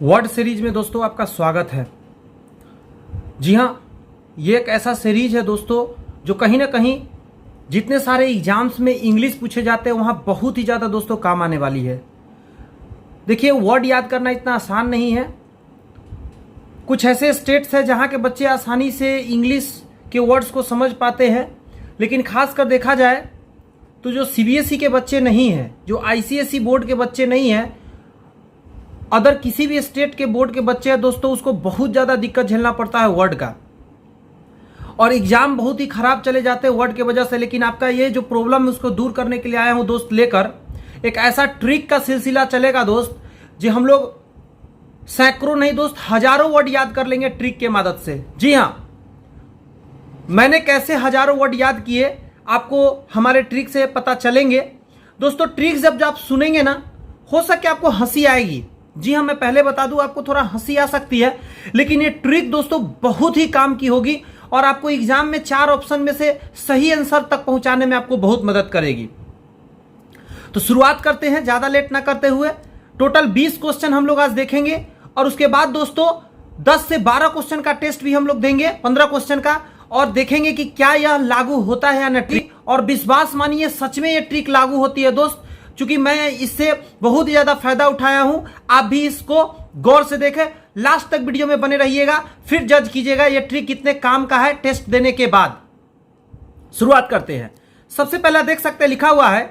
Word series में दोस्तों आपका स्वागत है। जी हाँ, ये एक ऐसा सीरीज है दोस्तों जो कहीं ना कहीं जितने सारे एग्जाम्स में इंग्लिश पूछे जाते हैं वहाँ बहुत ही ज़्यादा दोस्तों काम आने वाली है। देखिए, वर्ड याद करना इतना आसान नहीं है। कुछ ऐसे स्टेट्स हैं जहाँ के बच्चे आसानी से इंग्लिश के वर्ड्स को समझ पाते हैं, लेकिन खास कर देखा जाए तो जो सीबीएसई के बच्चे नहीं हैं, जो आईसीएसई बोर्ड के बच्चे नहीं हैं, अदर किसी भी स्टेट के बोर्ड के बच्चे हैं दोस्तों, उसको बहुत ज़्यादा दिक्कत झेलना पड़ता है वर्ड का, और एग्जाम बहुत ही खराब चले जाते हैं वर्ड के वजह से। लेकिन आपका ये जो प्रॉब्लम है उसको दूर करने के लिए आया हूँ दोस्त लेकर एक ऐसा ट्रिक का सिलसिला चलेगा दोस्त, जो हम लोग सैकड़ों नहीं दोस्त हजारों वर्ड याद कर लेंगे ट्रिक के मदद से। जी हाँ, मैंने कैसे हजारों वर्ड याद किए आपको हमारे ट्रिक से पता चलेंगे दोस्तों। ट्रिक जब आप सुनेंगे ना, हो सके आपको हंसी आएगी। जी हाँ, मैं पहले बता दूं, आपको थोड़ा हंसी आ सकती है, लेकिन ये ट्रिक दोस्तों बहुत ही काम की होगी और आपको एग्जाम में 4 ऑप्शन में से सही आंसर तक पहुंचाने में आपको बहुत मदद करेगी। तो शुरुआत करते हैं ज्यादा लेट ना करते हुए। टोटल 20 क्वेश्चन हम लोग आज देखेंगे और उसके बाद दोस्तों 10 से 12 क्वेश्चन का टेस्ट भी हम लोग देंगे, 15 क्वेश्चन का, और देखेंगे कि क्या यह लागू होता है या न ट्रिक। और विश्वास मानिए सच में यह ट्रिक लागू होती है दोस्त, क्योंकि मैं इससे बहुत ही ज्यादा फायदा उठाया हूं। आप भी इसको गौर से देखें, लास्ट तक वीडियो में बने रहिएगा, फिर जज कीजिएगा यह ट्रिक कितने काम का है टेस्ट देने के बाद। शुरुआत करते हैं। सबसे पहला देख सकते हैं लिखा हुआ है,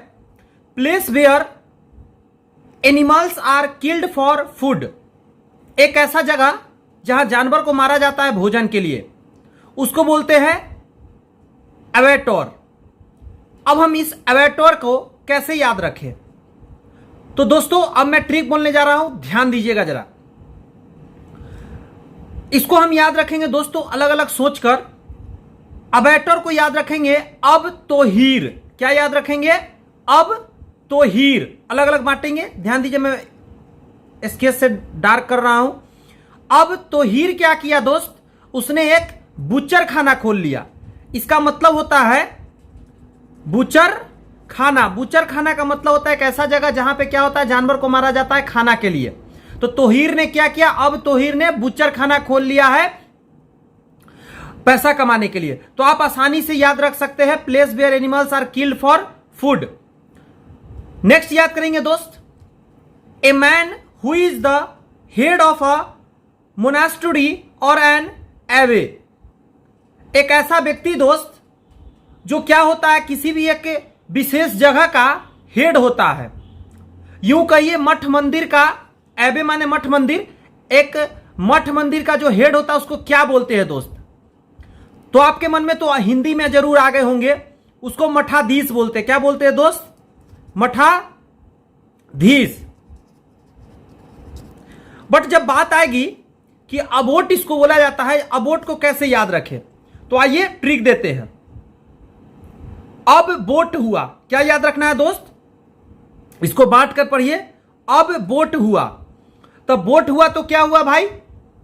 place where animals are killed for food. एक ऐसा जगह जहां जानवर को मारा जाता है भोजन के लिए, उसको बोलते हैं एवेटोर। अब हम इस एवेटोर को कैसे याद रखें, तो दोस्तों अब मैं ट्रिक बोलने जा रहा हूं, ध्यान दीजिएगा जरा। इसको हम याद रखेंगे दोस्तों अलग अलग सोचकर। एवेटोर को याद रखेंगे अब तो हीर। क्या याद रखेंगे? अब तो हीर। अलग अलग बांटेंगे, ध्यान दीजिए, मैं स्केच से डार्क कर रहा हूं। अब तो हीर क्या किया दोस्त, उसने एक बुचर खाना खोल लिया। इसका मतलब होता है बुचर खाना। बुचर खाना का मतलब होता है एक ऐसा जगह जहां पे क्या होता है, जानवर को मारा जाता है खाना के लिए। तो तोहीर ने क्या किया, अब तोहीर ने बुचर खाना खोल लिया है पैसा कमाने के लिए। तो आप आसानी से याद रख सकते हैं, place where animals are killed for food. Next याद करेंगे दोस्त, a man who is the head of a monastery और एन एवे। एक ऐसा व्यक्ति दोस्त जो क्या होता है, किसी भी एक विशेष जगह का हेड होता है। यूं कहिए मठ मंदिर का, एबे माने मठ मंदिर, एक मठ मंदिर का जो हेड होता है उसको क्या बोलते हैं दोस्त? तो आपके मन में तो हिंदी में जरूर आ गए होंगे, उसको मठाधीश बोलते हैं। क्या बोलते हैं दोस्त? मठाधीश। बट जब बात आएगी कि अबोट इसको बोला जाता है, अबोट को कैसे याद रखें, तो आइए ट्रिक देते हैं। अब बोट हुआ, क्या याद रखना है दोस्त? इसको बांट कर पढ़िए। अब बोट हुआ, तो बोट हुआ तो क्या हुआ भाई,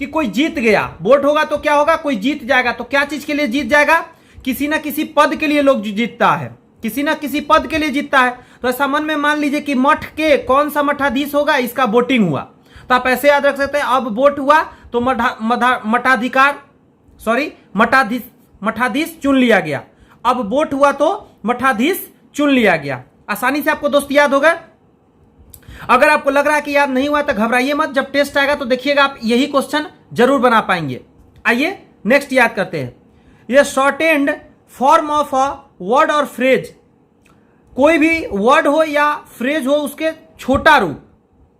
कि कोई जीत गया। बोट होगा तो क्या होगा, कोई जीत जाएगा। तो क्या चीज के लिए जीत जाएगा? किसी ना किसी पद के लिए लोग जीतता है, किसी ना किसी पद के लिए जीतता है। तो ऐसा मन में मान लीजिए कि मठ के कौन सा मठाधीश होगा, इसका वोटिंग हुआ। तो आप ऐसे याद रख सकते हैं, अब वोट हुआ तो मठाधीश चुन लिया गया। अब वोट हुआ तो मठाधीश चुन लिया गया। आसानी से आपको दोस्त याद होगा। अगर आपको लग रहा है कि याद नहीं हुआ तो घबराइए मत, जब टेस्ट आएगा तो देखिएगा आप यही क्वेश्चन जरूर बना पाएंगे। आइए नेक्स्ट याद करते हैं। ये shortened form of a word और फ्रेज। कोई भी वर्ड हो या फ्रेज हो, उसके छोटा रूप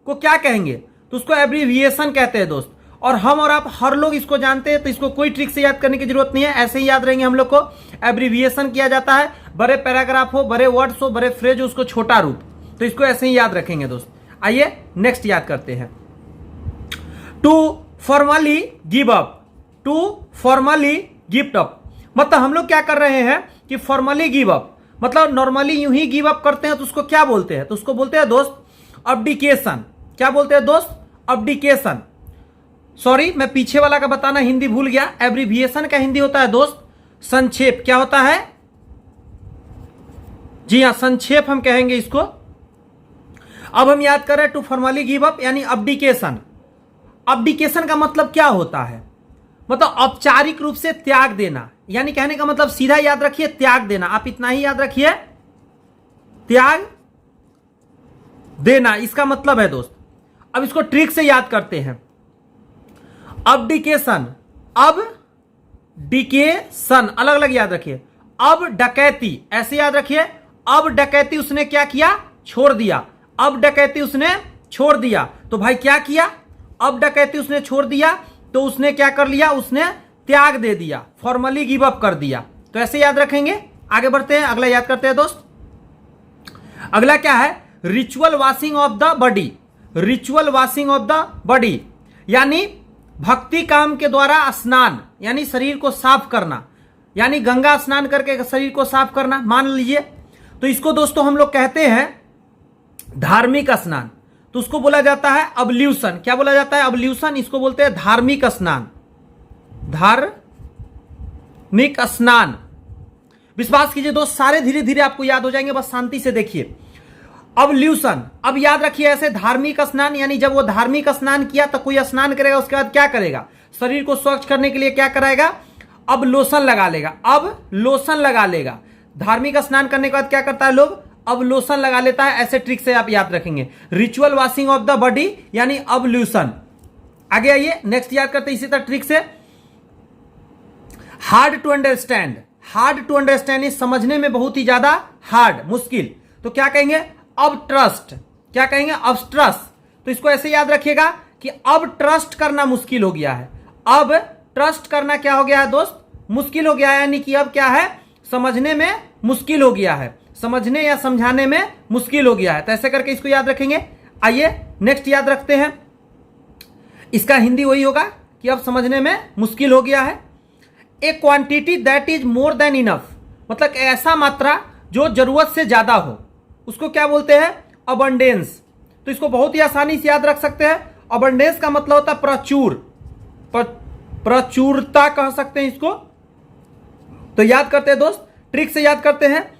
को क्या कहेंगे, तो उसको एब्रीविएशन कहते हैं दोस्त। और हम और आप हर लोग इसको जानते हैं, तो इसको कोई ट्रिक से याद करने की जरूरत नहीं है, ऐसे ही याद रहेंगे हम लोग को। एब्रीविएशन किया जाता है, बड़े पैराग्राफ हो, बड़े वर्ड्स हो, बड़े फ्रेज हो, उसको छोटा रूप, तो इसको ऐसे ही याद रखेंगे दोस्त। आइए नेक्स्ट याद करते हैं। To formally give up. To formally give up मतलब हम लोग क्या कर रहे हैं कि फॉर्मली गिव अप मतलब नॉर्मली यूं ही गिव अप करते हैं, तो उसको क्या बोलते हैं? तो उसको बोलते हैं दोस्त अब्डिकेशन। क्या बोलते हैं दोस्त? अब्डिकेशन। सॉरी, मैं पीछे वाला का बताना हिंदी भूल गया। एब्रीविएशन का हिंदी होता है दोस्त संक्षेप। क्या होता है? जी हां, संक्षेप हम कहेंगे इसको। अब हम याद कर रहे हैं टू फॉर्मली गिव अप यानी अब्डिकेशन। अब्डिकेशन का मतलब क्या होता है? मतलब औपचारिक रूप से त्याग देना, यानी कहने का मतलब सीधा याद रखिए त्याग देना, आप इतना ही याद रखिए, त्याग देना इसका मतलब है दोस्त। अब इसको ट्रिक से याद करते हैं। अब्डिकेशन, अब डिकेशन अलग अलग याद रखिए। अब डकैती ऐसे याद रखिए, अब डकैती उसने क्या किया? छोड़ दिया। अब डकैती उसने छोड़ दिया, तो भाई क्या किया? अब डकैती उसने छोड़ दिया तो उसने क्या कर लिया? उसने त्याग दे दिया, फॉर्मली गिव अप कर दिया। तो ऐसे याद रखेंगे। आगे बढ़ते हैं, अगला याद करते हैं दोस्त। अगला क्या है? Ritual washing of the body. Ritual washing of the body यानी भक्ति काम के द्वारा स्नान, यानी शरीर को साफ करना, यानी गंगा स्नान करके शरीर को साफ करना मान लीजिए। तो इसको दोस्तों हम लोग कहते हैं धार्मिक स्नान, तो उसको बोला जाता है अब्ल्यूशन। क्या बोला जाता है? अब्ल्यूशन। इसको बोलते हैं धार्मिक स्नान। धार्मिक स्नान। विश्वास कीजिए दोस्त, सारे धीरे धीरे आपको याद हो जाएंगे, बस शांति से देखिए। अब्ल्यूशन, अब याद रखिए ऐसे धार्मिक स्नान, यानी जब वो धार्मिक स्नान किया तो कोई स्नान करेगा, उसके बाद क्या करेगा? शरीर को स्वच्छ करने के लिए क्या कराएगा? अब लोशन लगा लेगा। अब लोशन लगा लेगा। धार्मिक स्नान करने के बाद क्या करता है लोग? अब लोशन लगा लेता है। ऐसे ट्रिक से आप याद रखेंगे। Ritual washing of the body यानी अब्ल्यूशन। आगे आइए, नेक्स्ट याद करते हैं इसी तरह ट्रिक से। Hard to understand. Hard to understand इस समझने में बहुत ही ज्यादा हार्ड, मुश्किल, तो क्या कहेंगे? अब ट्रस्ट। क्या कहेंगे? अब ट्रस्ट। तो इसको ऐसे याद रखिएगा कि अब ट्रस्ट करना मुश्किल हो गया है। अब ट्रस्ट करना क्या हो गया है दोस्त? मुश्किल हो गया है, यानी कि अब क्या है? समझने में मुश्किल हो गया है, समझने या समझाने में मुश्किल हो गया है। तो ऐसे करके इसको याद रखेंगे। आइए नेक्स्ट याद रखते हैं। इसका हिंदी वही होगा कि अब समझने में मुश्किल हो गया है। ए quantity that is more than enough, मतलब ऐसा मात्रा जो जरूरत से ज्यादा हो, उसको क्या बोलते हैं? अबंडेंस। तो इसको बहुत ही आसानी से याद रख सकते हैं। अबंडेंस का मतलब होता है प्रचुर, प्रचुरता कह सकते हैं इसको। तो याद करते हैं दोस्त, ट्रिक से याद करते हैं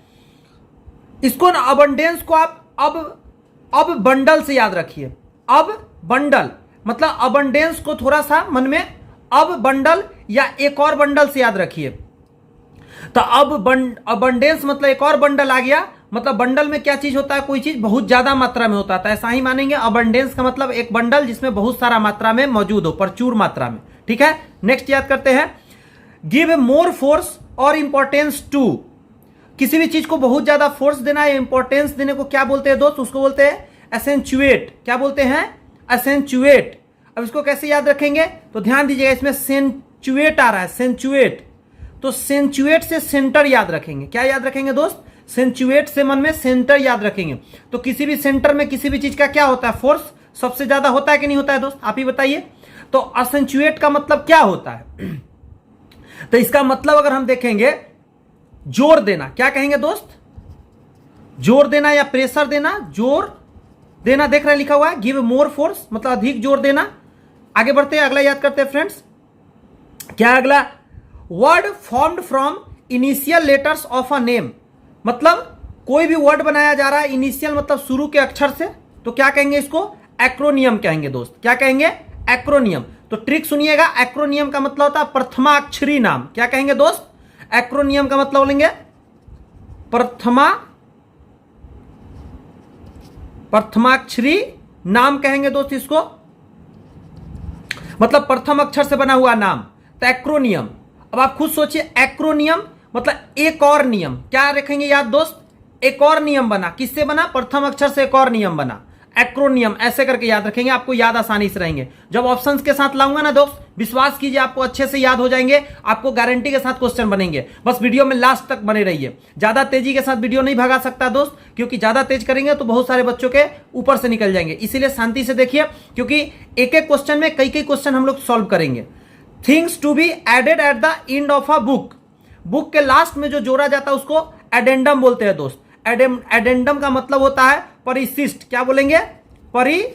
इसको ना। अबंडेंस को आप अब बंडल से याद रखिए। अब बंडल मतलब अबंडेंस को थोड़ा सा मन में अब बंडल या एक और बंडल से याद रखिए। तो अब अबंडेंस मतलब एक और बंडल आ गया, मतलब बंडल में क्या चीज होता है? कोई चीज बहुत ज्यादा मात्रा में होता है, तो ऐसा ही मानेंगे। अबंडेंस का मतलब एक बंडल जिसमें बहुत सारा मात्रा में मौजूद हो, प्रचुर मात्रा में। ठीक है, नेक्स्ट याद करते हैं। गिव मोर फोर्स और इंपॉर्टेंस टू। किसी भी चीज को बहुत ज्यादा फोर्स देना या इंपॉर्टेंस देने को क्या बोलते हैं दोस्त? उसको बोलते हैं एसेंचुएट। क्या बोलते हैं? एसेंचुएट। अब इसको कैसे याद रखेंगे? तो ध्यान दीजिएगा, इसमें सेंचुएट आ रहा है, सेंचुएट। तो सेंचुएट से सेंटर याद रखेंगे। क्या याद रखेंगे दोस्त? सेंचुएट से मन में सेंटर याद रखेंगे। तो किसी भी सेंटर में किसी भी चीज का क्या होता है? फोर्स सबसे ज्यादा होता है कि नहीं होता है दोस्त? आप ही बताइए। तो असेंचुएट का मतलब क्या होता है? तो इसका मतलब अगर हम देखेंगे, जोर देना। क्या कहेंगे दोस्त? जोर देना या प्रेशर देना, जोर देना। देख रहे हैं लिखा हुआ है गिव मोर फोर्स, मतलब अधिक जोर देना। आगे बढ़ते हैं, अगला याद करते हैं फ्रेंड्स। क्या अगला? Word formed from initial letters of a name, मतलब कोई भी वर्ड बनाया जा रहा है इनिशियल मतलब शुरू के अक्षर से, तो क्या कहेंगे इसको? एक्रोनियम कहेंगे दोस्त। क्या कहेंगे? एक्रोनियम। तो ट्रिक सुनिएगा, एक्रोनियम का मतलब होता है प्रथमाक्षरी नाम। क्या कहेंगे दोस्त? एक्रोनियम का मतलब बोलेंगे प्रथमाक्षरी नाम कहेंगे दोस्त इसको, मतलब प्रथम अक्षर से बना हुआ नाम, तो एक्रोनियम। अब आप खुद सोचिए, एक्रोनियम मतलब एक और नियम। क्या रखेंगे याद दोस्त? एक और नियम बना। किससे बना? प्रथम अक्षर से एक और नियम बना, एक्रोनियम। ऐसे करके याद रखेंगे, आपको याद आसानी से रहेंगे। जब ऑप्शंस के साथ लाऊंगा ना दोस्त, विश्वास कीजिए आपको अच्छे से याद हो जाएंगे, आपको गारंटी के साथ क्वेश्चन बनेंगे। बस वीडियो में लास्ट तक बने रहिए। ज्यादा तेजी के साथ वीडियो नहीं भगा सकता दोस्त, क्योंकि ज्यादा तेज करेंगे तो बहुत सारे बच्चों के ऊपर से निकल जाएंगे। इसीलिए शांति से देखिए, क्योंकि एक एक क्वेश्चन में कई कई क्वेश्चन हम लोग सॉल्व करेंगे। Things to be added at the end of a book, book के लास्ट में जो जोड़ा जाता है उसको एडेंडम बोलते हैं दोस्त। एडेंडम का मतलब होता है परिशिष्ट। क्या बोलेंगे? परिशिष्ट।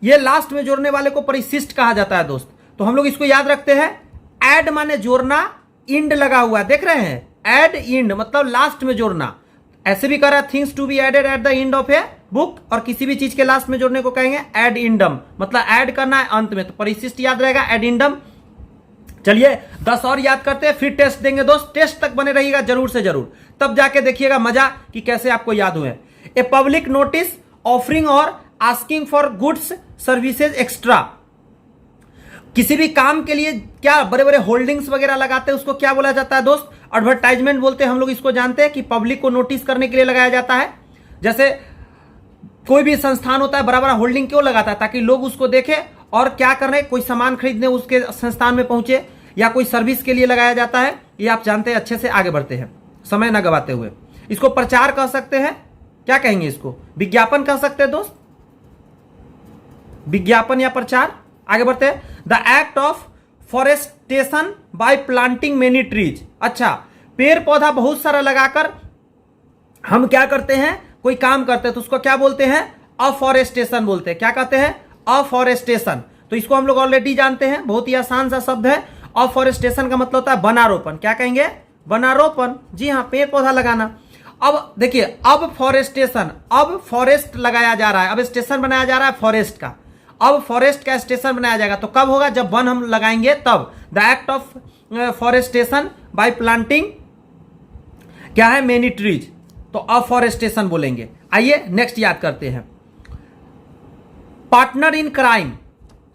ये लास्ट में जोड़ने वाले को परिशिष्ट कहा जाता है दोस्त। तो हम लोग इसको याद रखते हैं। एड माने जोड़ना, इंड लगा हुआ है, देख रहे हैं? एड इंड मतलब लास्ट में जोड़ना, ऐसे भी करा things to be added at the end of a book, और किसी भी चीज के लास्ट में जोड़ने को कहेंगे एड इंडम, मतलब ऐड करना है अंत में, तो परिशिष्ट याद रहेगा एड इंडम। चलिए 10 और याद करते हैं, फिर टेस्ट देंगे दोस्त, टेस्ट तक बने रहिएगा जरूर से जरूर, तब जाके देखिएगा मजा कि कैसे आपको याद हुए। ए पब्लिक नोटिस ऑफरिंग और asking for goods services extra, किसी भी काम के लिए क्या बड़े बड़े होल्डिंग्स वगैरह लगाते हैं उसको क्या बोला जाता है दोस्त? एडवर्टाइजमेंट बोलते हैं, हम लोग इसको जानते हैं कि पब्लिक को नोटिस करने के लिए लगाया जाता है। जैसे कोई भी संस्थान होता है बड़ा बड़ा होल्डिंग क्यों लगाता है? ताकि लोग उसको देखें और क्या कर रहे हैं, कोई सामान खरीदने उसके संस्थान में पहुंचे, या कोई सर्विस के लिए लगाया जाता है। ये आप जानते हैं अच्छे से, आगे बढ़ते हैं समय न गवाते हुए। इसको प्रचार कह सकते हैं, क्या कहेंगे इसको? विज्ञापन कह सकते हैं दोस्त, विज्ञापन या प्रचार। आगे बढ़ते हैं, the act of forestation bye planting many trees. अच्छा, पेड़ पौधा बहुत सारा लगाकर हम क्या करते हैं, कोई काम करते हैं तो उसको क्या बोलते हैं? अफॉरेस्टेशन बोलते हैं। क्या कहते हैं? अफॉरेस्टेशन। तो इसको हम लोग ऑलरेडी जानते हैं, बहुत ही आसान सा शब्द है। अफॉरेस्टेशन का मतलब होता है वनारोपण। क्या कहेंगे? वनारोपण। जी हाँ, पेड़ पौधा लगाना। अब देखिए, अब फॉरेस्टेशन, अब फॉरेस्ट लगाया जा रहा है, अब स्टेशन बनाया जा रहा है फॉरेस्ट का। अब फॉरेस्ट का स्टेशन बनाया जाएगा तो कब होगा? जब वन हम लगाएंगे तब। The act of forestation bye planting क्या है? मेनी ट्रीज, तो अफॉरेस्टेशन बोलेंगे। आइए नेक्स्ट याद करते हैं, पार्टनर इन क्राइम।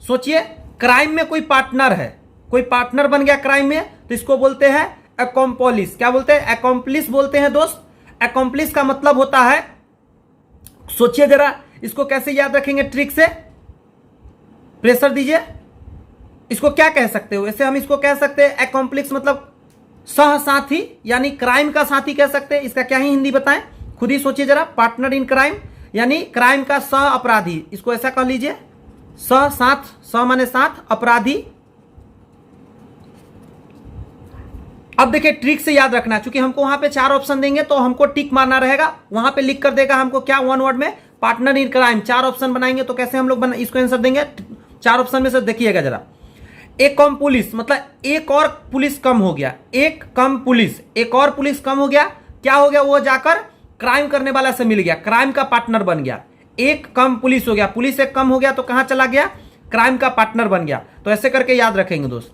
सोचिए, क्राइम में कोई पार्टनर है, कोई पार्टनर बन गया क्राइम में, तो इसको बोलते हैं अकॉम्प्लिस। क्या बोलते हैं? अकॉम्प्लिस बोलते हैं दोस्त। अकॉम्प्लिस का मतलब होता है, सोचिए जरा, इसको कैसे याद रखेंगे ट्रिक से? प्रेशर दीजिए। इसको क्या कह सकते हो? ऐसे हम इसको कह सकते हैं अकॉम्प्लिस मतलब सह साथी, यानी क्राइम का साथी कह सकते हैं। इसका क्या ही हिंदी बताएं, खुद ही सोचिए जरा। पार्टनर इन क्राइम यानी क्राइम का सह अपराधी, इसको ऐसा कह लीजिए, सह साथ, सह माने साथ, अपराधी। अब देखिए ट्रिक से याद रखना, क्योंकि हमको वहां पे 4 ऑप्शन देंगे तो हमको टिक मारना रहेगा। वहां पे लिख कर देगा हमको क्या, 1 वर्ड में, पार्टनर इन क्राइम। 4 ऑप्शन बनाएंगे तो कैसे हम लोग इसको आंसर देंगे? 4 ऑप्शन में से देखिएगा जरा। एक कम पुलिस मतलब एक और पुलिस कम हो गया, एक कम पुलिस, एक और पुलिस कम हो गया, क्या हो गया? वो जाकर क्राइम करने वाला से मिल गया, क्राइम का पार्टनर बन गया। एक कम पुलिस हो गया, पुलिस एक कम हो गया तो कहां चला गया? क्राइम का पार्टनर बन गया। तो ऐसे करके याद रखेंगे दोस्त,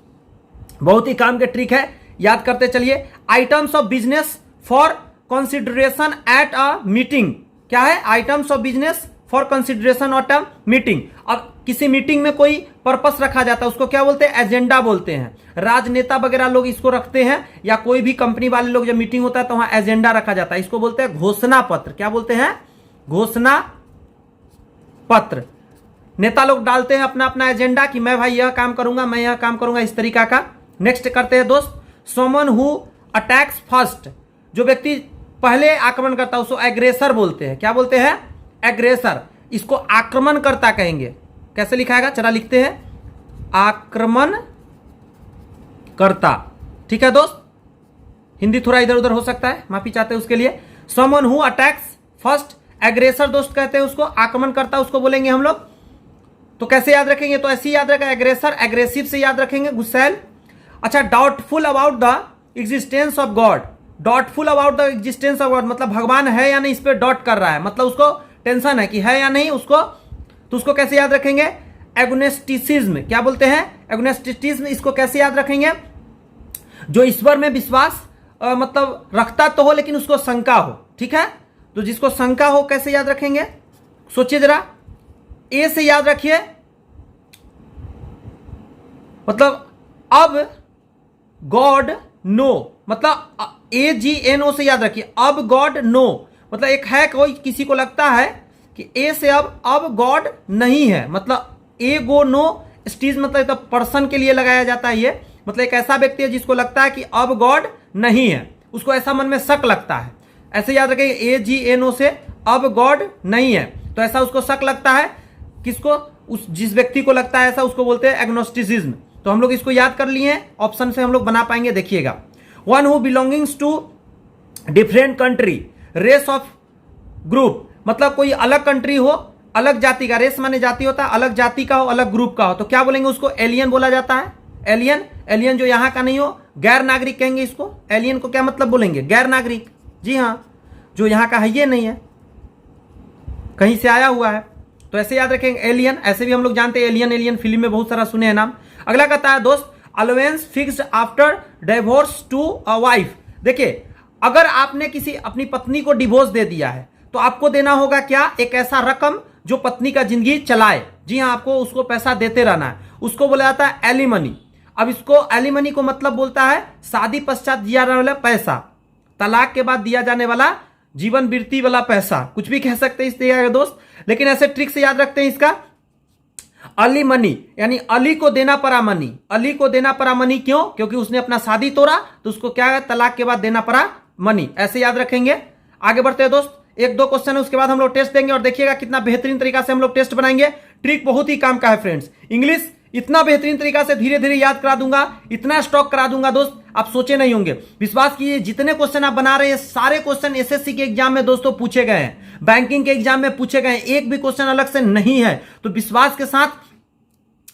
बहुत ही काम के ट्रिक है, याद करते चलिए। Items of business for consideration at a meeting. क्या है? Items of business for consideration at a meeting. अब किसी मीटिंग में कोई पर्पस रखा जाता है, उसको क्या बोलते हैं? एजेंडा बोलते हैं। राजनेता वगैरह लोग इसको रखते हैं, या कोई भी कंपनी वाले लोग, जब मीटिंग होता है तो वहां एजेंडा रखा जाता है, इसको बोलते हैं घोषणा पत्र। क्या बोलते हैं? घोषणा पत्र। नेता लोग डालते हैं अपना अपना एजेंडा कि मैं भाई यह काम करूंगा, मैं यह काम करूंगा, इस तरीका का। नेक्स्ट करते हैं दोस्त, समवन हु अटैक्स फर्स्ट। जो व्यक्ति पहले आक्रमण करता है उसको एग्रेसर बोलते हैं। क्या बोलते हैं? एग्रेसर। इसको आक्रमणकर्ता कहेंगे। कैसे लिखाएगा? चला लिखते हैं, आक्रमण करता। ठीक है दोस्त, हिंदी थोड़ा इधर उधर हो सकता है, माफी चाहते हैं उसके लिए। Someone who attacks first, aggressor दोस्त कहते हैं उसको, आक्रमण करता उसको बोलेंगे हम लोग। तो कैसे याद रखेंगे? तो ऐसे ही याद रखेगा, एग्रेसर, एग्रेसिव से याद रखेंगे, गुस्सैल। अच्छा, doubtful about the existence of God. Doubtful about the existence of God मतलब भगवान है या नहीं, इस पर डाउट कर रहा है, मतलब उसको टेंशन है कि है या नहीं उसको। तो उसको कैसे याद रखेंगे? एग्नोस्टिसिज्म। क्या बोलते हैं? एग्नोस्टिसिज्म। इसको कैसे याद रखेंगे? जो ईश्वर में विश्वास मतलब रखता तो हो लेकिन उसको शंका हो। ठीक है, तो जिसको शंका हो कैसे याद रखेंगे? सोचिए जरा, ए से याद रखिए, मतलब अब गॉड नो, मतलब AGNO से याद रखिए, अब गॉड नो मतलब एक है, कोई किसी को लगता है कि ए से अब गॉड नहीं है, मतलब ए गो नो स्टीज मतलब तो पर्सन के लिए लगाया जाता है ये, मतलब एक ऐसा व्यक्ति है जिसको लगता है कि अब गॉड नहीं है, उसको ऐसा मन में शक लगता है। ऐसे याद रखिए, AGNO से अब गॉड नहीं है, तो ऐसा उसको शक लगता है। किसको? उस जिस व्यक्ति को लगता है ऐसा, उसको बोलते हैं एग्नोस्टिसिज्म। तो हम लोग इसको याद कर लिए हैं, ऑप्शन से हम लोग बना पाएंगे। देखिएगा, one who belongings to different country, race of group मतलब कोई अलग कंट्री हो, अलग जाति का, रेस माने जाति होता है, अलग जाति का हो, अलग ग्रुप का हो, तो क्या बोलेंगे उसको? एलियन बोला जाता है। एलियन, एलियन जो यहाँ का नहीं हो, गैर नागरिक कहेंगे इसको। एलियन को क्या मतलब बोलेंगे? गैर नागरिक। जी हाँ, जो यहाँ का है ये नहीं है, कहीं से आया हुआ है। तो ऐसे याद रखेंगे। एलियन, ऐसे भी हम लोग जानते हैं, एलियन एलियन फिल्म में बहुत सारा सुने हैं नाम। अगला कहता है दोस्त, allowance fixed after divorce to a wife. देखिए, अगर आपने किसी अपनी पत्नी को डिवोर्स दे दिया है तो आपको देना होगा क्या, एक ऐसा रकम जो पत्नी का जिंदगी चलाए। जी हाँ, आपको उसको पैसा देते रहना है, उसको बोला जाता है एलिमनी। अब इसको एलिमनी को मतलब बोलता है शादी पश्चात दिया जाने वाला पैसा, तलाक के बाद दिया जाने वाला जीवन वृत्ति वाला पैसा, कुछ भी कह सकते हैं इस तरीके का दोस्त। लेकिन ऐसे ट्रिक से याद रखते हैं इसका, अली मनी यानी अली को देना पड़ा मनी। अली को देना पड़ा मनी क्यों? क्योंकि उसने अपना शादी तोड़ा तो उसको क्या है, तलाक के बाद देना पड़ा मनी। ऐसे याद रखेंगे। आगे बढ़ते हैं दोस्त, एक दो क्वेश्चन है, उसके बाद हम लोग टेस्ट देंगे और देखिएगा कितना बेहतरीन तरीका से हम लोग टेस्ट बनाएंगे। ट्रिक बहुत ही काम का है फ्रेंड्स। इंग्लिश इतना बेहतरीन तरीका से धीरे धीरे याद करा दूंगा, इतना स्टॉक करा दूंगा दोस्त, आप सोचे नहीं होंगे। विश्वास कीजिए, जितने क्वेश्चन आप बना रहे हैं सारे क्वेश्चन एसएससी के एग्जाम में दोस्तों पूछे गए हैं, बैंकिंग के एग्जाम में पूछे गए हैं, एक भी क्वेश्चन अलग से नहीं है। तो विश्वास के साथ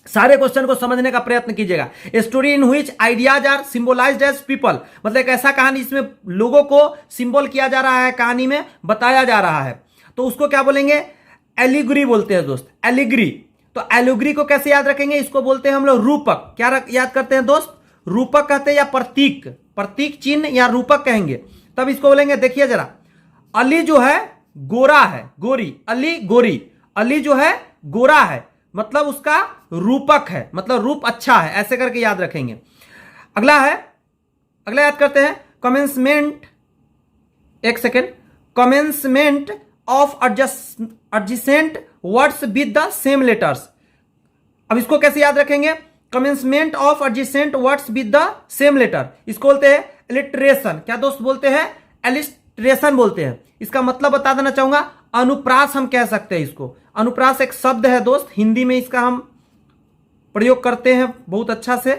सारे क्वेश्चन को समझने का प्रयत्न कीजिएगा। Story in which ideas are symbolised as people, मतलब एक ऐसा कहानी जिसमें लोगों को सिंबल किया जा रहा है, कहानी में बताया जा रहा है, तो उसको क्या बोलेंगे, एलिगरी बोलते हैं दोस्त, एलिगरी। तो एलिगरी को कैसे याद रखेंगे, इसको बोलते हैं हम लोग रूपक। क्या याद करते हैं दोस्त, रूपक कहते हैं या प्रतीक, प्रतीक चिन्ह या रूपक कहेंगे, तब इसको बोलेंगे। देखिए जरा, अली जो है गोरा है, गोरी, अली गोरी, अली जो है गोरा है मतलब उसका रूपक है, मतलब रूप अच्छा है, ऐसे करके याद रखेंगे। अगला है, अगला याद करते हैं, कमेंसमेंट, एक second, commencement of adjacent words with the same letters. अब इसको कैसे याद रखेंगे, commencement of adjacent words with the same letter, इसको बोलते हैं एलिट्रेशन। क्या दोस्त बोलते हैं, एलिट्रेशन बोलते हैं। इसका मतलब बता देना चाहूंगा, अनुप्रास हम कह सकते हैं इसको। अनुप्रास एक शब्द है दोस्त, हिंदी में इसका हम प्रयोग करते हैं बहुत अच्छा से।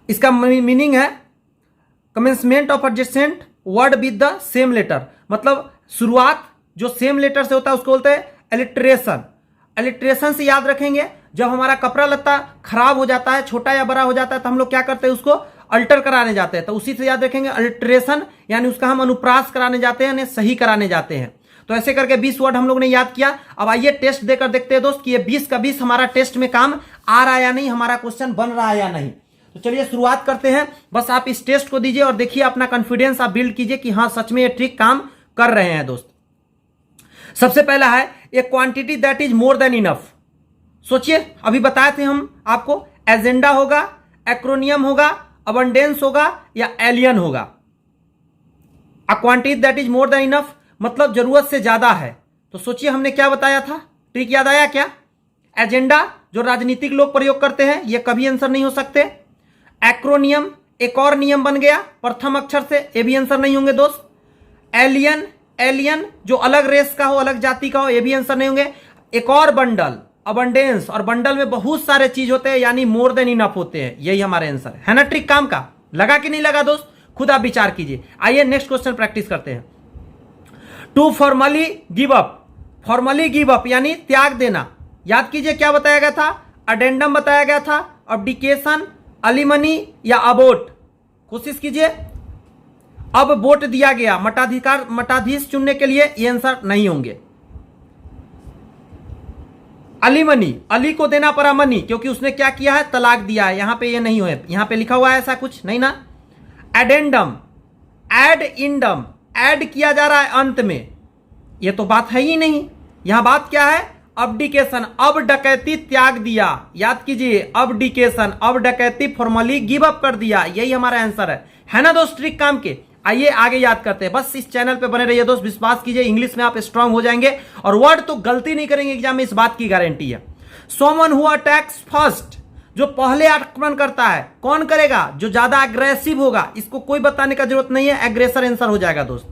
इसका मीनिंग है commencement of adjacent word with the same letter, मतलब शुरुआत जो सेम लेटर से होता है उसको बोलते हैं एलिट्रेशन। एलिट्रेशन से याद रखेंगे, जब हमारा कपड़ा लत्ता खराब हो जाता है, छोटा या बड़ा हो जाता है, तो हम लोग क्या करते हैं, उसको अल्टर कराने जाते हैं, तो उसी से याद रखेंगे अल्ट्रेशन, यानी उसका हम अनुप्रास कराने जाते हैं, सही कराने जाते हैं। तो ऐसे करके 20 वर्ड हम लोग ने याद किया। अब आइए टेस्ट देकर देखते हैं दोस्त कि ये 20 का 20 हमारा टेस्ट में काम आ रहा है या नहीं, हमारा क्वेश्चन बन रहा है या नहीं। तो चलिए शुरुआत करते हैं। बस आप इस टेस्ट को दीजिए और देखिए, अपना कॉन्फिडेंस आप बिल्ड कीजिए कि हाँ सच में ये ट्रिक काम कर रहे हैं दोस्त। सबसे पहला है, ए quantity that is more than enough. सोचिए, अभी बताए थे हम आपको, एजेंडा होगा, एक्रोनियम होगा, अबंडेंस होगा या एलियन होगा। A quantity that is more than enough मतलब जरूरत से ज्यादा है। तो सोचिए हमने क्या बताया था, ट्रिक याद आया क्या? एजेंडा जो राजनीतिक लोग प्रयोग करते हैं, ये कभी आंसर नहीं हो सकते। एक्रोनियम एक और नियम बन गया प्रथम अक्षर से, ये भी आंसर नहीं होंगे दोस्त। एलियन, एलियन जो अलग रेस का हो, अलग जाति का हो, ये भी आंसर नहीं होंगे। एक और बंडल, अबंडेंस, और बंडल में बहुत सारे चीज होते हैं, यानी मोर देन इनफ होते हैं। यही हमारे आंसर है ना। ट्रिक काम का लगा कि नहीं लगा दोस्त, खुद आप विचार कीजिए। आइए नेक्स्ट क्वेश्चन प्रैक्टिस करते हैं। To formally give up, formally give up यानी त्याग देना। याद कीजिए क्या बताया गया था, अडेंडम बताया गया था, अब्डिकेशन, अलिमनी या अबोट। कोशिश कीजिए। अब वोट दिया गया, मताधिकार, मताधीश चुनने के लिए, ये आंसर नहीं होंगे। अलीमनी, अली को देना पड़ा मनी क्योंकि उसने क्या किया है, तलाक दिया है। यहां पे ये नहीं है, यहां पे लिखा हुआ है ऐसा कुछ नहीं ना। एडेंडम, एड इंडम, ऐड किया जा रहा है अंत में, ये तो बात है ही नहीं। यहां बात क्या है, अब्डिकेशन, अब डकैती त्याग दिया। याद कीजिए, अब्डिकेशन, अब डकैती फॉर्मली गिव अप कर दिया, यही हमारा आंसर है ना दोस्त। ट्रिक काम के। आइए आगे याद करते हैं। बस इस चैनल पे बने रहिए दोस्त, विश्वास कीजिए इंग्लिश में आप स्ट्रांग हो जाएंगे और वर्ड तो गलती नहीं करेंगे एग्जाम में, इस बात की गारंटी है। सोमन हु अटैक्स फर्स्ट, जो पहले आक्रमण करता है, कौन करेगा, जो ज्यादा एग्रेसिव होगा। इसको कोई बताने का जरूरत नहीं है, एग्रेसर आंसर हो जाएगा दोस्त।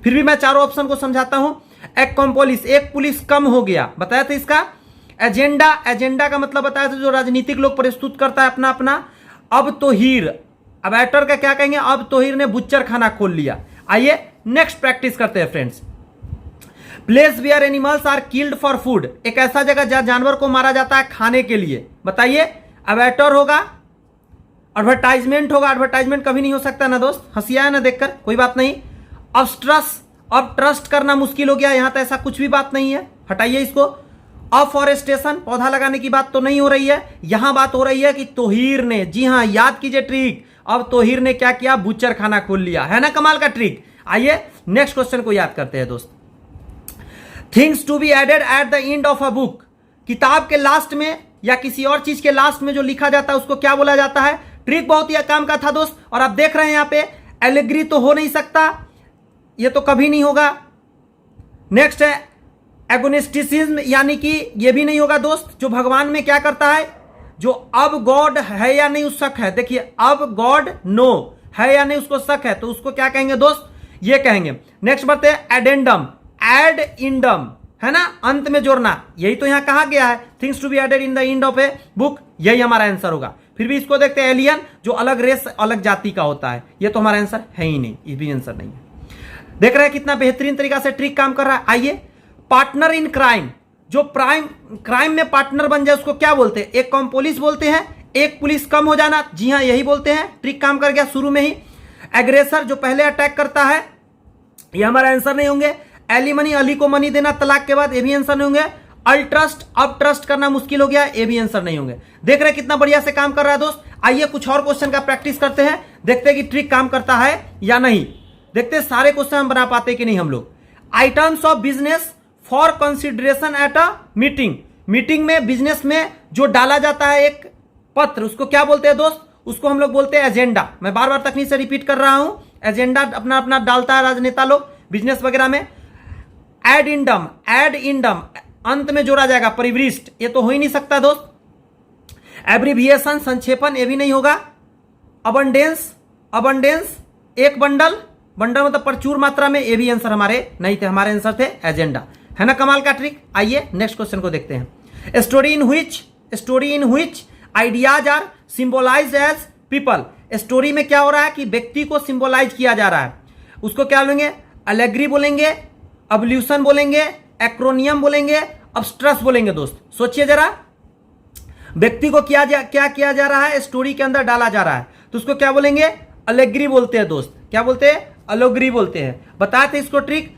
फिर भी मैं चारों ऑप्शन को समझाता हूं। एक कॉम्पोलिस, एक पुलिस कम हो गया, बताया था इसका। एजेंडा, एजेंडा का मतलब बताया था जो राजनीतिक लोग प्रस्तुत करता है अपना अपना। अब तो हीर, अब एक्टर का क्या कहेंगे, अब तो हीर ने बुच्चर खाना खोल लिया। आइए नेक्स्ट प्रैक्टिस करते हैं friends. Place where animals are killed for food, एक ऐसा जगह जहां जानवर को मारा जाता है खाने के लिए। बताइए, अवेटर होगा, एडवर्टाइजमेंट होगा, एडवर्टाइजमेंट कभी नहीं हो सकता ना दोस्त, हंसी आया ना देखकर, कोई बात नहीं। अब ट्रस्ट करना मुश्किल हो गया, यहां तो ऐसा कुछ भी बात नहीं है, हटाइए इसको। अफॉरेस्टेशन, पौधा लगाने की बात तो नहीं हो रही है, यहां बात हो रही है कि तोहीर ने, जी हां याद कीजिए ट्रिक, अब तोहीर ने क्या किया, बुचर खाना खोल लिया, है ना कमाल का ट्रिक। आइए नेक्स्ट क्वेश्चन को याद करते हैं दोस्त। Things to be added at the end of a book, किताब के लास्ट में या किसी और चीज के लास्ट में जो लिखा जाता है उसको क्या बोला जाता है। ट्रिक बहुत ही काम का था दोस्त, और आप देख रहे हैं यहां पे एलिग्री तो हो नहीं सकता, ये तो कभी नहीं होगा। नेक्स्ट है एगोनिस्टिसिज्म, यानी कि ये भी नहीं होगा दोस्त, जो भगवान में क्या करता है, जो अब गॉड है या नहीं उस शक है, देखिए अब गॉड नो है या नहीं उसको शक है, तो उसको क्या कहेंगे दोस्त, ये कहेंगे। नेक्स्ट बढ़ते हैं एडेंडम, एड इंडम, है ना, अंत में जोड़ना, यही तो यहां कहा गया है, things to be added in the end of a book, यही हमारा आंसर होगा। फिर भी इसको देखते हैं एलियन, जो अलग रेस अलग जाति का होता है, ये तो हमारा आंसर है ही नहीं, ये भी आंसर नहीं है। देख रहे हैं कितना बेहतरीन तरीका से ट्रिक काम कर रहा है। आइए पार्टनर इन क्राइम, जो क्राइम में पार्टनर बन जाए उसको क्या बोलते हैं, एक कम पुलिस बोलते हैं, एक पुलिस कम हो जाना, जी हां यही बोलते हैं, ट्रिक काम कर गया शुरू में ही। एग्रेसर, जो पहले अटैक करता है, ये हमारा आंसर नहीं होंगे। एलिमनी, अली को मनी देना तलाक के बाद, ये भी आंसर नहीं होंगे। अल्ट्रस्ट, अब ट्रस्ट करना मुश्किल हो गया, ये भी आंसर नहीं होंगे। देख रहे हैं कितना बढ़िया से काम कर रहा है दोस्त। आइए कुछ और क्वेश्चन का प्रैक्टिस करते हैं, देखते हैं कि ट्रिक काम करता है या नहीं। देखते हैं सारे क्वेश्चन हम बना पाते कि नहीं हम लोग। Items of business for consideration at a meeting, meeting में बिजनेस में जो डाला जाता है एक पत्र, उसको क्या बोलते हैं दोस्त, उसको हम लोग बोलते हैं एजेंडा। मैं बार बार तकनीक से रिपीट कर रहा हूं, एजेंडा अपना अपना डालता है राजनेता लोग बिजनेस वगैरह में। एड इंडम, एड इंडम अंत में जोड़ा जाएगा, परिवृष्ट, ये तो हो ही नहीं सकता दोस्त। एब्रीविएशन, संक्षेपण, ये भी नहीं होगा। अबंडेंस, अबंडेंस एक बंडल, बंडल मतलब प्रचुर मात्रा में, ये भी आंसर हमारे नहीं थे, हमारे आंसर थे एजेंडा, है ना कमाल का ट्रिक। आइए नेक्स्ट क्वेश्चन को देखते हैं। Story in which ideas are symbolised as people, story में क्या हो रहा है कि व्यक्ति को सिंबलाइज किया जा रहा है, उसको क्या बोलेंगे, एलेग्री बोलेंगे, अब्ल्यूशन बोलेंगे, एक्रोनियम बोलेंगे, अब्स्ट्रस बोलेंगे। दोस्त सोचिए जरा, व्यक्ति को क्या किया जा रहा है, स्टोरी के अंदर डाला जा रहा है, तो उसको क्या बोलेंगे, अलेग्री बोलते हैं दोस्त। क्या बोलते हैं, अलोग्री बोलते हैं। बताए थे इसको ट्रिक।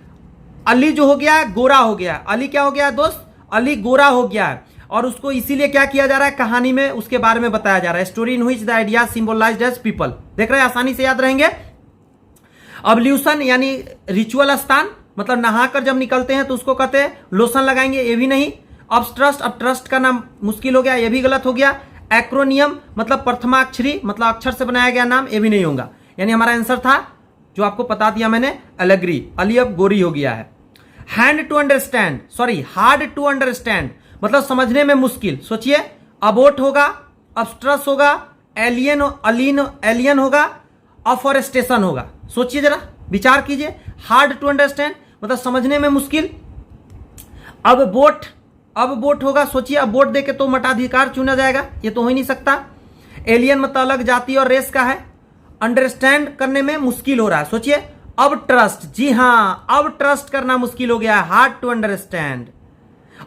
अली जो हो गया गोरा हो गया, अली क्या हो गया दोस्त, अली गोरा हो गया है, और उसको इसीलिए क्या किया जा रहा है, कहानी में उसके बारे में बताया जा रहा है। Story in which the ideas symbolised as people, देख रहे हैं आसानी से याद रहेंगे। अब्ल्यूशन यानी रिचुअल स्थान, मतलब नहाकर जब निकलते हैं तो उसको कहते हैं लोशन लगाएंगे, ये भी नहीं। अब्स्ट्रस्ट, अब ट्रस्ट का नाम मुश्किल हो गया, ये भी गलत हो गया। एक्रोनियम मतलब प्रथमाक्षरी, मतलब अक्षर से बनाया गया नाम, ये भी नहीं होगा। यानी हमारा आंसर था जो आपको बता दिया मैंने, एलेग्री, अली अब गोरी हो गया है। Hand to understand, sorry hard to understand, मतलब समझने में मुश्किल। सोचिए, अबोट होगा, अब्स्ट्रस होगा, एलियन होगा, अफॉरेस्टेशन होगा। सोचिए जरा, विचार कीजिए। हार्ड टू अंडरस्टैंड मतलब समझने में मुश्किल। अब बोट होगा, सोचिए अब बोट देके तो मताधिकार चुना जाएगा, ये तो हो ही नहीं सकता। एलियन मतलब अलग जाति और रेस का है, अंडरस्टैंड करने में मुश्किल हो रहा है। सोचिए अब ट्रस्ट, जी हां अब ट्रस्ट करना मुश्किल हो गया है, हार्ड टू अंडरस्टैंड।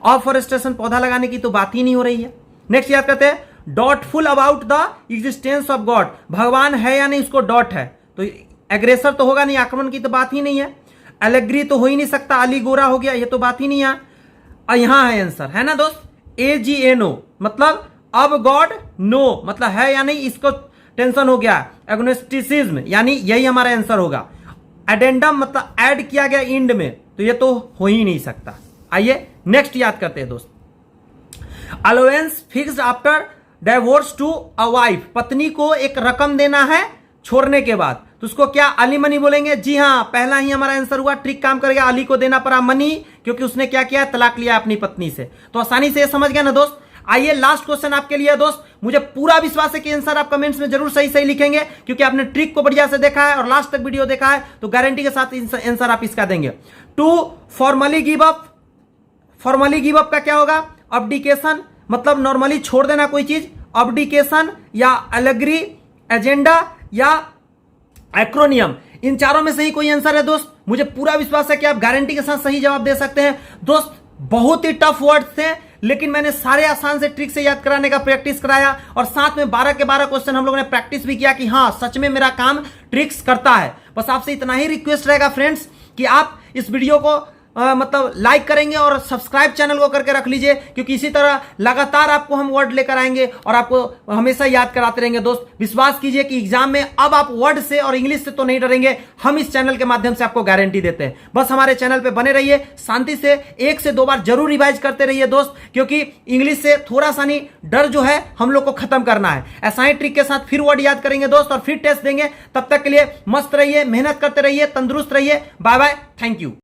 अफॉरेस्टेशन पौधा लगाने की तो बात ही नहीं हो रही है। नेक्स्ट याद करते हैं, doubtful about the existence of God, भगवान है या नहीं उसको डॉट है, तो एग्रेसर तो होगा नहीं, आक्रमण की तो बात ही नहीं है। एलेग्री तो हो ही नहीं सकता, अली गोरा हो गया, ये तो बात ही नहीं है। यहां है आंसर, है ना दोस्त, AGNO मतलब अब गॉड नो, मतलब है या नहीं इसको टेंशन हो गया। एग्नोस्टिसिज्म यानी यही हमारा आंसर होगा। एडेंडम मतलब ऐड किया गया इंड में, तो ये तो हो ही नहीं सकता। आइए नेक्स्ट याद करते हैं दोस्त। Allowance fixed after divorce to a wife, पत्नी को एक रकम देना है छोड़ने के बाद, तो उसको क्या अली मनी बोलेंगे। जी हां पहला ही हमारा आंसर हुआ, ट्रिक काम करेगा। अली को देना पड़ा मनी, क्योंकि उसने क्या किया, तलाक लिया अपनी पत्नी से, तो आसानी से ये समझ गया ना दोस्त। आइए लास्ट क्वेश्चन आपके लिए दोस्त, मुझे पूरा विश्वास है कि आंसर आप कमेंट्स में जरूर सही लिखेंगे, क्योंकि आपने ट्रिक को बढ़िया से देखा है और लास्ट तक वीडियो देखा है, तो गारंटी के साथ आंसर आप इसका देंगे। To formally give up, formally give up का क्या होगा, अब्डिकेशन मतलब नॉर्मली छोड़ देना कोई चीज, अब्डिकेशन या एलेग्री, एजेंडा या एक्रोनियम, इन चारों में से ही कोई आंसर है दोस्त। मुझे पूरा विश्वास है कि आप गारंटी के साथ सही जवाब दे सकते हैं दोस्त। बहुत ही टफ वर्ड्स थे, लेकिन मैंने सारे आसान से ट्रिक से याद कराने का प्रैक्टिस कराया और साथ में 12 के 12 क्वेश्चन हम लोगों ने प्रैक्टिस भी किया कि हाँ सच में मेरा काम ट्रिक्स करता है। बस आपसे इतना ही रिक्वेस्ट रहेगा फ्रेंड्स कि आप इस वीडियो को मतलब लाइक करेंगे और सब्सक्राइब चैनल को करके रख लीजिए, क्योंकि इसी तरह लगातार आपको हम वर्ड लेकर आएंगे और आपको हमेशा याद कराते रहेंगे। दोस्त विश्वास कीजिए कि एग्जाम में अब आप वर्ड से और इंग्लिश से तो नहीं डरेंगे, हम इस चैनल के माध्यम से आपको गारंटी देते हैं। बस हमारे चैनल पे बने रहिए, शांति से 1 से 2 बार जरूर रिवाइज करते रहिए दोस्त, क्योंकि इंग्लिश से थोड़ा सा नहीं डर जो है हम लोग को खत्म करना है। ऐसा ही ट्रिक के साथ फिर वर्ड याद करेंगे दोस्त और फिर टेस्ट देंगे। तब तक के लिए मस्त रहिए, मेहनत करते रहिए, तंदुरुस्त रहिए। Bye bye, thank you.